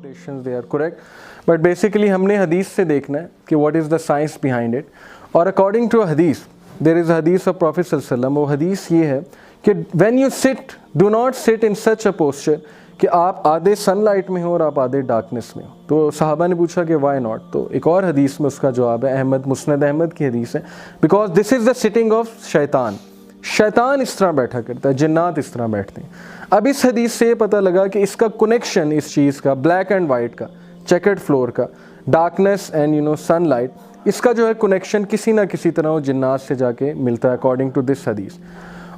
interpretations they are correct, but basically हमने हदीस से देखना है कि what is the science behind it. और according to a hadith, there is a hadith of Prophet sallallahu alaihi wasallam. वो हदीस ये है कि when you sit, do not sit in such a posture कि आप आधे सनलाइट में हो और आप आधे डार्कनेस में हो. तो सहाबा ने पूछा कि वाई नॉट. तो एक और हदीस में उसका जवाब है, अहमद मुस्नद अहमद की हदीस है, because this is the sitting of शैतान. शैतान इस तरह बैठा करता है, जिन्नात इस तरह बैठते हैं. अब इस हदीस से ये पता लगा कि इसका कनेक्शन इस चीज़ का, ब्लैक एंड वाइट का, चेकर्ड फ्लोर का, डार्कनेस एंड सनलाइट, इसका जो है कनेक्शन किसी ना किसी तरह वो जिन्नात से जाके मिलता है अकॉर्डिंग टू दिस हदीस.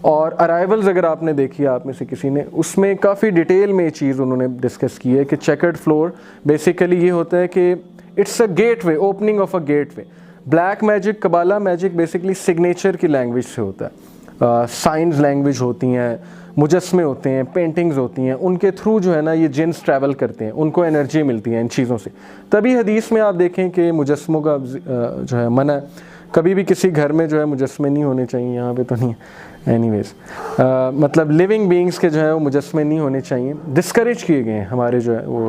और अराइवल्स अगर आपने देखी, आप में से किसी ने, उसमें काफ़ी डिटेल में ये चीज़ उन्होंने डिस्कस की है कि चेकर्ड फ्लोर बेसिकली ये होता है कि it's a gateway, opening of a gateway. Black magic, Kabbalah magic basically signature की लैंग्वेज से होता है. साइंस लैंग्वेज होती हैं, मुजस्मे होते हैं, पेंटिंग्स होती हैं, उनके थ्रू जो है ना ये जिन्स ट्रैवल करते हैं, उनको एनर्जी मिलती है इन चीज़ों से. तभी हदीस में आप देखें कि मुजस्मों का जो है मना है. कभी भी किसी घर में जो है मुजस्मे नहीं होने चाहिए, यहाँ पे तो नहीं है एनीवेज, मतलब लिविंग बीइंग्स के जो है वो मुजस्मे नहीं होने चाहिए, डिस्करेज किए गए हैं. हमारे जो है वो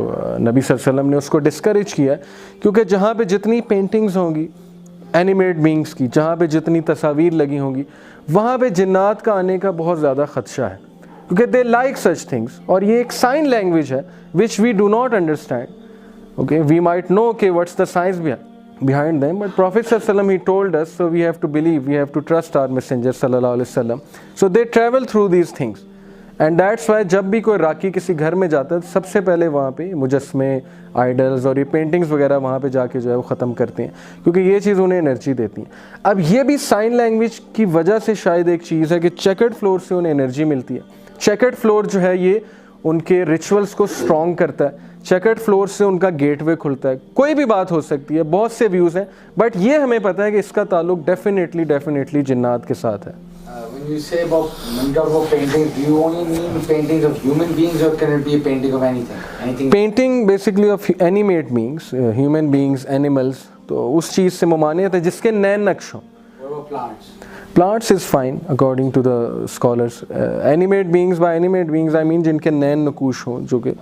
नबी सल्लल्लाहु अलैहि वसल्लम ने उसको डिस्करेज किया है, क्योंकि जहाँ पे जितनी पेंटिंग्स होंगी एनिमेट बीइंग्स की, जहाँ पे जितनी तस्वीर लगी होंगी, वहाँ पे जिन्नात का आने का बहुत ज़्यादा ख़दशा है, क्योंकि दे लाइक सच थिंग्स. और ये एक साइन लैंग्वेज है which we do not understand. Okay, we might know कि what's the science behind them, but Prophet sallallahu alaihi wasallam, he told us, so we have to believe, we have to trust our messenger sallallahu alaihi wasallam. So they travel through these things, and that's why जब भी कोई राकी किसी घर में जाता है, सबसे पहले वहाँ पे मुजस्मे, आइडल्स और ये पेंटिंग्स वगैरह वहाँ पे जाके जो है वो ख़त्म करते हैं, क्योंकि ये चीज़ उन्हें एनर्जी देती है. अब ये भी साइन लैंग्वेज की वजह से शायद एक चीज़ है कि चेकर्ड फ्लोर से उन्हें एनर्जी मिलती है. चेकर्ड फ्लोर जो है ये उनके रिचुअल्स को स्ट्रॉन्ग करता है. चेकर्ड फ्लोर से उनका गेटवे खुलता है. कोई भी बात हो सकती है, बहुत से व्यूज़ हैं, बट ये हमें पता है कि इसका ताल्लुक डेफिनेटली जिन्नात के साथ है. When you say about, when you talk about paintings, do you only mean paintings of human beings, or can it be a painting of anything? Painting basically of animate beings, human beings, animals. तो उस चीज़ से मुमानियत है जिसके नैन नक्श हों. What about plants? Plants is fine according to the scholars. Animate beings, by animate beings I mean जिनके नैन नकूश हों, जो कि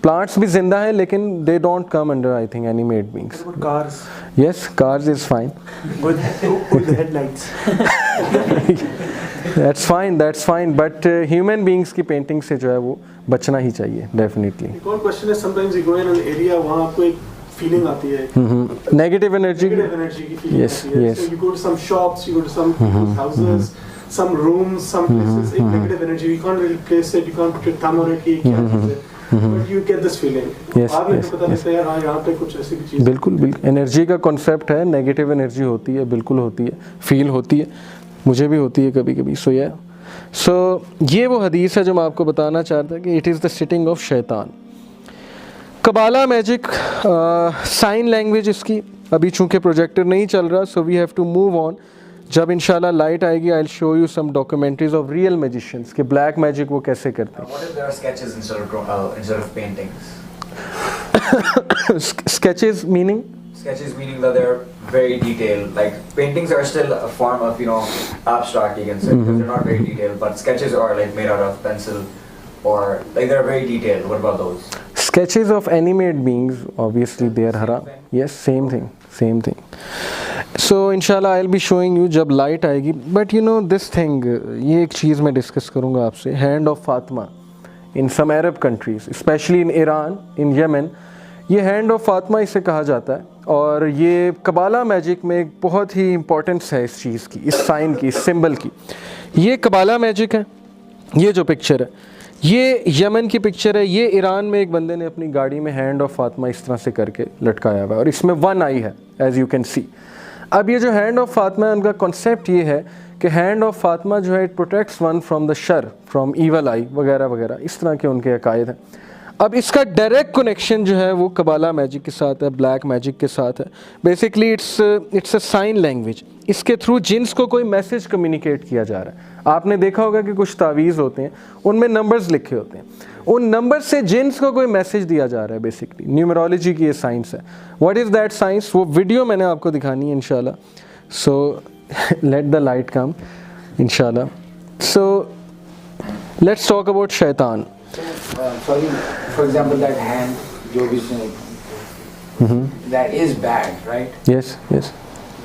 plants भी जिंदा है लेकिन they don't come under I think animate beings. What about cars? Yes, cars is fine. With the headlights. That's fine. But human beings की painting से जो है वो बचना ही चाहिए definitely. एक और question है, sometimes you go in an area, वहाँ आपको एक feeling आती है. Negative energy. Negative energy की feeling Yes, आती है. yes. So you go to some shops, you go to some people's houses, some rooms, some places, एक negative energy. You can't really place it. You can't put your thumb on it कि क्या चीज़ है. But you get this feeling. Yes, बाद में yes, पता लगता है यार, हाँ यहाँ पे कुछ ऐसी भी चीज़. बिल्कुल एनर्जी का कॉन्सेप्ट है. नेगेटिव एनर्जी होती है, बिल्कुल होती है, फील होती है, मुझे भी होती है कभी कभी. सो ये वो हदीस है जो मैं आपको बताना चाहता था कि it is the sitting of Shaitan. Kabbalah magic, sign language इसकी अभी चूँकि प्रोजेक्टर नहीं चल रहा, so we have to move on. जब इंशाल्लाह लाइट आएगी I will show you some documentaries of real magicians के ब्लैक मैजिक वो कैसे करते हैं. What if there are sketches instead of paintings? Sketches meaning? Sketches meaning that they're very detailed. Like paintings are still a form of abstract, you can say, because they're not very detailed. But sketches are like made out of pencil, or like they're very detailed. What about those? Sketches of animate beings, obviously they are haram. Yes, same thing. So inshallah I'll be showing you जब light आएगी. But you know this thing, ये एक चीज़ मैं discuss करूँगा आपसे. Hand of Fatima in some Arab countries, especially in Iran, in Yemen, ये hand of Fatima इसे कहा जाता है. और ये कबाला मैजिक में एक बहुत ही इम्पोर्टेंस है इस चीज़ की, इस साइन की, इस सिंबल की. ये कबाला मैजिक है. ये जो पिक्चर है ये यमन की पिक्चर है. ये ईरान में एक बंदे ने अपनी गाड़ी में हैंड ऑफ फातिमा इस तरह से करके लटकाया हुआ है और इसमें वन आई है एज़ यू कैन सी. अब ये जो हैंड ऑफ फातिमा है उनका कॉन्सेप्ट ये है कि हैंड ऑफ फातिमा जो है it protects one from the sir, from evil आई वगैरह वगैरह, इस तरह के उनके अकायद हैं. अब इसका डायरेक्ट कनेक्शन जो है वो कबाला मैजिक के साथ है, ब्लैक मैजिक के साथ है. Basically it's a sign language. इसके थ्रू जिन्स को कोई मैसेज कम्युनिकेट किया जा रहा है. आपने देखा होगा कि कुछ तावीज़ होते हैं उनमें नंबर्स लिखे होते हैं, उन नंबर से जिन्स को कोई मैसेज दिया जा रहा है. बेसिकली न्यूमरोलॉजी की ये साइंस है. व्हाट इज़ दैट साइंस, वो वीडियो मैंने आपको दिखानी है इंशाल्लाह. सो लेट द लाइट कम इंशाल्लाह. सो लेट्स टॉक अबाउट शैतान. For example, that hand जो भी that is bad, right? Yes, yes.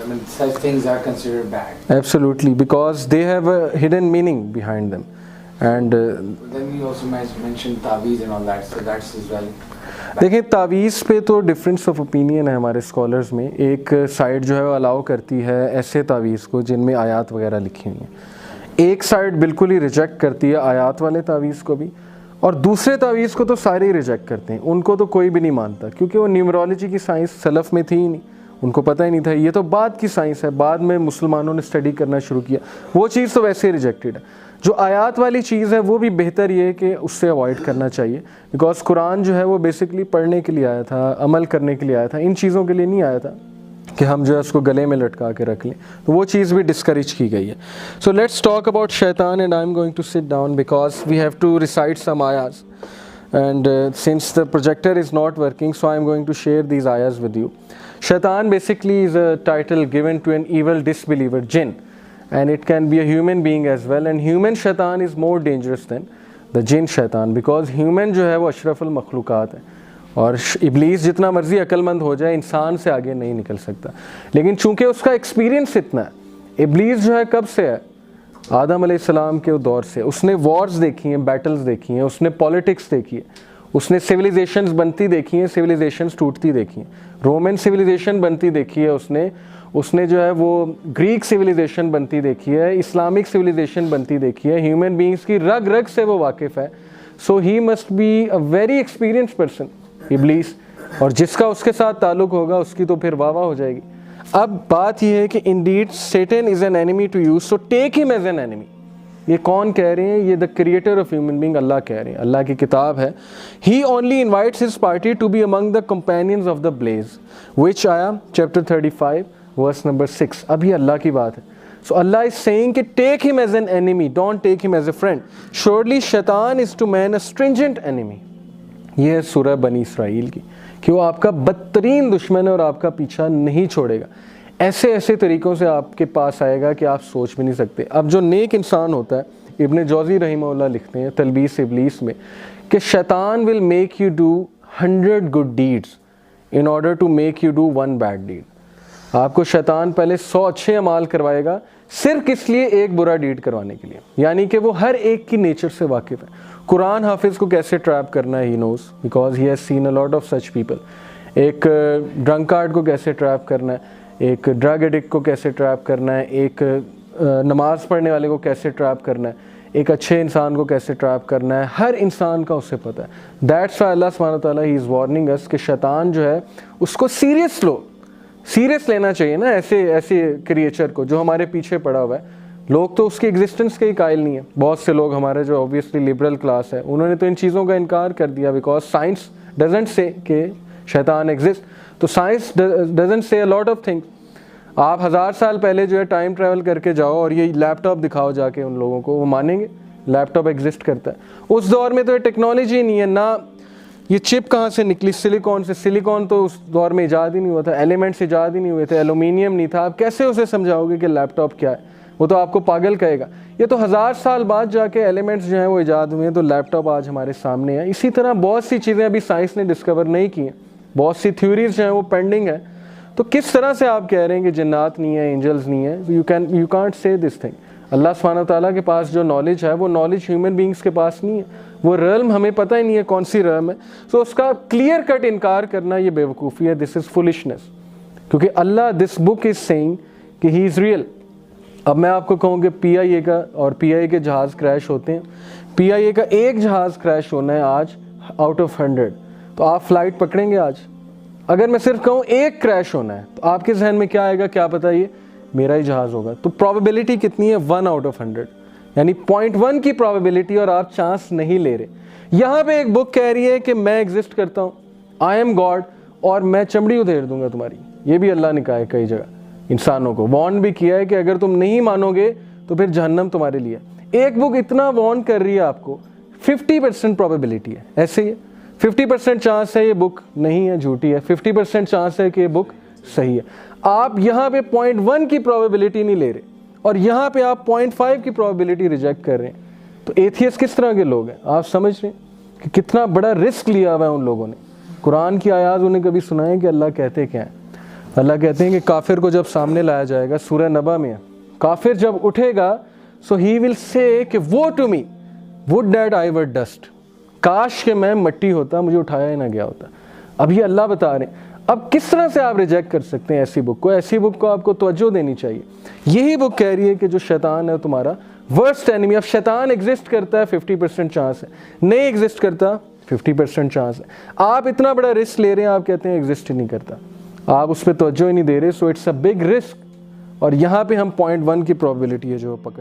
I mean, such things are considered bad. Absolutely, because they have a hidden meaning behind them. And Then we also mentioned taweez and all that, so that's as well. देखिए तावीज़ पे तो difference of opinion है हमारे scholars में. एक side जो है वो अलाउ करती है ऐसे तावीज़ को जिनमें आयात वगैरह लिखी हुई हैं, एक साइड बिल्कुल ही रिजेक्ट करती है आयात वाले तावीज़ को भी, और दूसरे तावीज़ को तो सारे ही रिजेक्ट करते हैं. उनको तो कोई भी नहीं मानता क्योंकि वो न्यूमरोलॉजी की साइंस सलफ़ में थी ही नहीं, उनको पता ही नहीं था. ये तो बाद की साइंस है, बाद में मुसलमानों ने स्टडी करना शुरू किया. वो चीज़ तो वैसे ही रिजेक्टेड है. जो आयात वाली चीज़ है वो भी बेहतर ये है कि उससे अवॉइड करना चाहिए, बिकॉज कुरान जो है वो बेसिकली पढ़ने के लिए आया था, अमल करने के लिए आया था, इन चीज़ों के लिए नहीं आया था कि हम जो है उसको गले में लटका के रख लें. तो वो चीज़ भी डिस्करेज की गई है. So let's talk about Shaitan and I am going to sit down because we have to recite some आयास. And since the projector is not working, so I am going to share these ayahs with you. Shaitan basically is a title given to an evil disbeliever, jinn, and it can be a human being as well. And human shaitan is more dangerous than the jinn shaitan because human जो है वो अशरफुल मखलूक़ात है, और इब्लीस जितना मर्जी अक्लमंद हो जाए इंसान से आगे नहीं निकल सकता. लेकिन चूंकि उसका एक्सपीरियंस इतना है, इब्लीस जो है कब से है, आदम अलैहिस्सलाम के दौर से. उसने वॉर्स देखी हैं, बैटल्स देखी हैं, उसने पॉलिटिक्स देखी है, उसने सिविलाइजेशंस बनती देखी हैं, सिविलाइजेशंस टूटती देखी हैं, रोमन सिविलाइजेशन बनती देखी है उसने जो है वो ग्रीक सिविलाइजेशन बनती देखी है, इस्लामिक सिविलाइजेशन बनती देखी है. ह्यूमन बींग्स की रग रग से वो वाकिफ़ है. So he must be a very experience person Iblis, और जिसका उसके साथ ताल्लुक़ होगा उसकी तो फिर वाह वाह हो जाएगी. अब बात यह है कि indeed Satan is an enemy to you, so take him as an enemy. ये कौन कह रहे हैं? ये the creator of human being Allah कह रहे हैं, अल्लाह की किताब है. He only invites his party to be among the companions of the blaze, which आया चैप्टर 35 वर्स नंबर 6. अभी अल्लाह की बात है. सो अल्लाह इज सेइंग कि take him as an enemy, don't take him as a friend. Surely Shaitan is to man a stringent enemy. ये है सूरह बनी इसराइल की, कि वो आपका बदतरीन दुश्मन है और आपका पीछा नहीं छोड़ेगा. ऐसे ऐसे तरीक़ों से आपके पास आएगा कि आप सोच भी नहीं सकते. अब जो नेक इंसान होता है, इब्न जौज़ी रहमहुल्लाह लिखते हैं तलबीस इब्लीस में कि शैतान will make you do 100 good deeds in order to make you do 1 bad deed. आपको शैतान पहले 100 अच्छे अमाल करवाएगा सिर्फ इसलिए एक बुरा डीड करवाने के लिए. यानी कि वो हर एक की नेचर से वाकिफ़ है. कुरान हाफिज़ को कैसे ट्रैप करना है he knows, because he has seen a lot of such people. एक ड्रंकार्ड को कैसे ट्रैप करना है, एक ड्रग एडिक्ट को कैसे ट्रैप करना है, एक नमाज़ पढ़ने वाले को कैसे ट्रैप करना है, एक अच्छे इंसान को कैसे ट्रैप करना है, हर इंसान का उससे पता है. दैट्स व्हाई अल्लाह सुब्हानहू व तआला ही इज़ वार्निंग अस कि शैतान जो है उसको सीरियस लेना चाहिए ना. ऐसे क्रिएचर को जो हमारे पीछे पड़ा हुआ है. लोग तो उसकी एग्जिस्टेंस के ही कायल नहीं है. बहुत से लोग हमारे जो ऑब्वियसली लिबरल क्लास है, उन्होंने तो इन चीज़ों का इनकार कर दिया बिकॉज साइंस डजंट से कि शैतान एग्जिस्ट. तो science doesn't say a lot of things. आप 1000 साल पहले जो है टाइम ट्रैवल करके जाओ और ये लैपटॉप दिखाओ जाके उन लोगों को, वो मानेंगे लैपटॉप एग्जिस्ट करता है. उस दौर में तो ये टेक्नोलॉजी नहीं है ना. ये चिप कहाँ से निकली? सिलिकॉन से. सिलिकॉन तो उस दौर में ईजाद ही नहीं हुआ था, एलिमेंट्स ईजाद ही नहीं हुए थे, एलुमिनियम नहीं था. आप कैसे उसे समझाओगे कि लैपटॉप क्या है? वो तो आपको पागल कहेगा. ये तो 1000 साल बाद जाके एलिमेंट्स जो हैं वो ईजाद हुए हैं, तो लैपटॉप आज हमारे सामने है. इसी तरह बहुत सी चीज़ें अभी साइंस ने डिस्कवर नहीं की हैं, बहुत सी थ्योरीज जो हैं वो पेंडिंग है. तो किस तरह से आप कह रहे हैं कि जन्नात नहीं है, एंजल्स नहीं है? You can't say this thing. Allah सुब्हानहू व तआला के पास जो नॉलेज है वो नॉलेज ह्यूमन बींग्स के पास नहीं है. वो रल्म हमें पता ही नहीं है कौन सी रल्म है. सो उसका क्लियर कट इनकार करना ये बेवकूफ़ी है. दिस इज़ फुलिशनेस, क्योंकि अल्लाह दिस बुक इज़ सेइंग कि ही इज़ रियल. अब मैं आपको कहूँ कि PIA का और PIA के जहाज़ क्रैश होते हैं. PIA का एक जहाज़ क्रैश होना है आज आउट ऑफ 100, तो आप फ़्लाइट पकड़ेंगे आज? अगर मैं सिर्फ कहूँ एक क्रैश होना है, तो आपके जहन में क्या आएगा? क्या पता ये मेरा ही जहाज़ होगा. तो प्रोबेबिलिटी कितनी है? 1 आउट ऑफ 100, यानी 0.1 की प्रोबेबिलिटी, और आप चांस नहीं ले रहे. यहाँ पे एक बुक कह रही है कि मैं एग्जिस्ट करता हूँ, आई एम गॉड, और मैं चमड़ी उधेड़ दूंगा तुम्हारी. ये भी अल्लाह ने कहा है कई जगह, इंसानों को वार्न भी किया है कि अगर तुम नहीं मानोगे तो फिर जहन्नम तुम्हारे लिए. एक बुक इतना वार्न कर रही है आपको, 50% प्रोबेबिलिटी है. ऐसे ही 50% चांस है ये बुक नहीं है, झूठी है. 50% चांस है कि ये बुक सही है. आप यहाँ पे 0.1 की प्रोबेबिलिटी नहीं ले रहे, और यहाँ पे आप 0.5 की प्रोबेबिलिटी रिजेक्ट कर रहे हैं. तो एथियस्ट किस तरह के लोग हैं? आप समझ रहे हैं कि कितना बड़ा रिस्क लिया हुआ है उन लोगों ने. कुरान की आयात उन्हें कभी सुनाएं कि अल्लाह कहते क्या हैं? अल्लाह कहते हैं कि काफिर को जब सामने लाया जाएगा, सूरह नबा में है, काफिर जब उठेगा सो ही विल से कि वो to me would that I were dust, काश के मैं मिट्टी होता, मुझे उठाया ही ना गया होता। अब ये अल्लाह बता रहे हैं। अब किस तरह से आप रिजेक्ट कर सकते हैं ऐसी बुक को? ऐसी बुक को आपको तवज्जो देनी चाहिए। यही बुक कह रही है कि जो शैतान है तुम्हारा वर्स्ट एनिमी। अब शैतान एग्जिस्ट करता है 50% चांस है, नहीं एग्जिस्ट करता 50% चांस है। आप इतना बड़ा रिस्क ले रहे हैं, आप कहते हैं एग्जिस्ट ही नहीं करता, आप उस पर तवज्जो ही नहीं दे रहे। So it's a big risk. और यहाँ पे हम 0.1 की प्रोबेबिलिटी है जो पकड़